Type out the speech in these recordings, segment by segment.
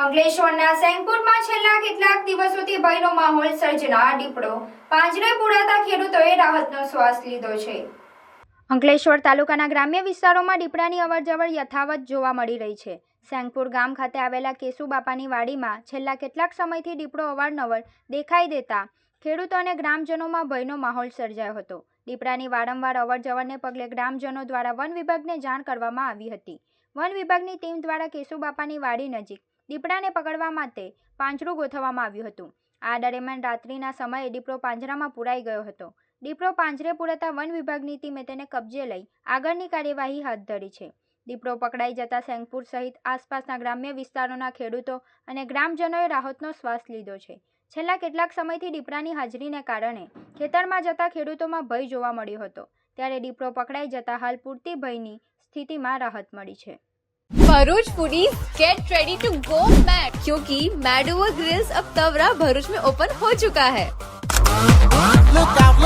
અંકલેશ્વરના સેંગપુરમાં છેલ્લા કેટલાક દિવસોથી ભયનો માહોલ સર્જનાર દીપડો પાંજરે પુરાતા ખેડૂતોએ રાહતનો શ્વાસ લીધો છે. અંકલેશ્વર તાલુકાના ગ્રામ્ય વિસ્તારોમાં દીપડાની અવરજવર યથાવત જોવા મળી રહી છે. સેંગપુર ગામ ખાતે આવેલા કેશુબાપાની વાડીમાં છેલ્લા કેટલાક સમયથી દીપડો અવારનવાર દેખાઈ દેતા ખેડૂતો અને ગ્રામજનોમાં ભયનો માહોલ સર્જાયો હતો. દીપડાની વારંવાર અવરજવરને પગલે ગ્રામજનો દ્વારા વન વિભાગને જાણ કરવામાં આવી હતી. વન વિભાગની ટીમ દ્વારા કેશુબાપાની વાડી નજીક દીપડાને પકડવા માટે પાંજરું ગોઠવવામાં આવ્યું હતું. આ દરમિયાન રાત્રિના સમયે દીપડો પાંજરામાં પુરાઈ ગયો હતો. દીપડો પાંજરે પુરાતા વન વિભાગની ટીમે તેને કબજે લઈ આગળની કાર્યવાહી હાથ ધરી છે. દીપડો પકડાઈ જતા સેંગપુર સહિત આસપાસના ગ્રામ્ય વિસ્તારોના ખેડૂતો અને ગ્રામજનોએ રાહતનો શ્વાસ લીધો છે. છેલ્લા કેટલાક સમયથી દીપડાની હાજરીને કારણે ખેતરમાં જતા ખેડૂતોમાં ભય જોવા મળ્યો હતો. ત્યારે દીપડો પકડાઈ જતા હાલ પૂરતી ભયની સ્થિતિમાં રાહત मड़ी है. Bharuch foodies get ready to go mad क्योंकि मैडोवर ग्रिल्स अब तवरा भरूच में ओपन हो चुका है. Look out,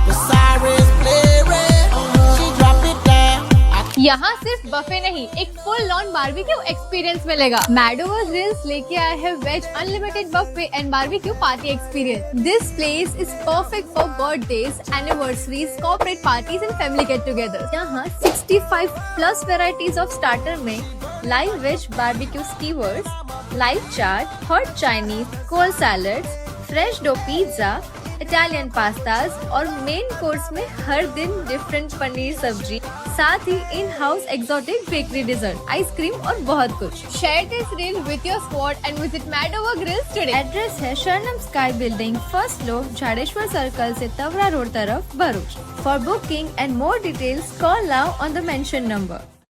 the sirens blaring. She drop it down. यहाँ सिर्फ बफे नहीं एक फुल ऑन बारबेक्यू एक्सपीरियंस मिलेगा. मैडोवर ग्रिल्स लेके आए हैं veg unlimited buffet and barbecue party experience. This place is perfect for birthdays, anniversaries, corporate parties and family get together. यहाँ 65 plus varieties of starter में live veg barbecue skewers, live chaat, hot Chinese, cold salads, fresh dough pizza, Italian pastas और main course में हर दिन different paneer सब्जी, साथ ही in house exotic bakery dessert, ice cream और बहुत कुछ. Share this reel with your squad and visit mad over grills today. Address है Sharanam sky building, first floor, Jhadeshwar circle से तवरा रोड तरफ, Bharuch. For booking and more details call now on the mention number.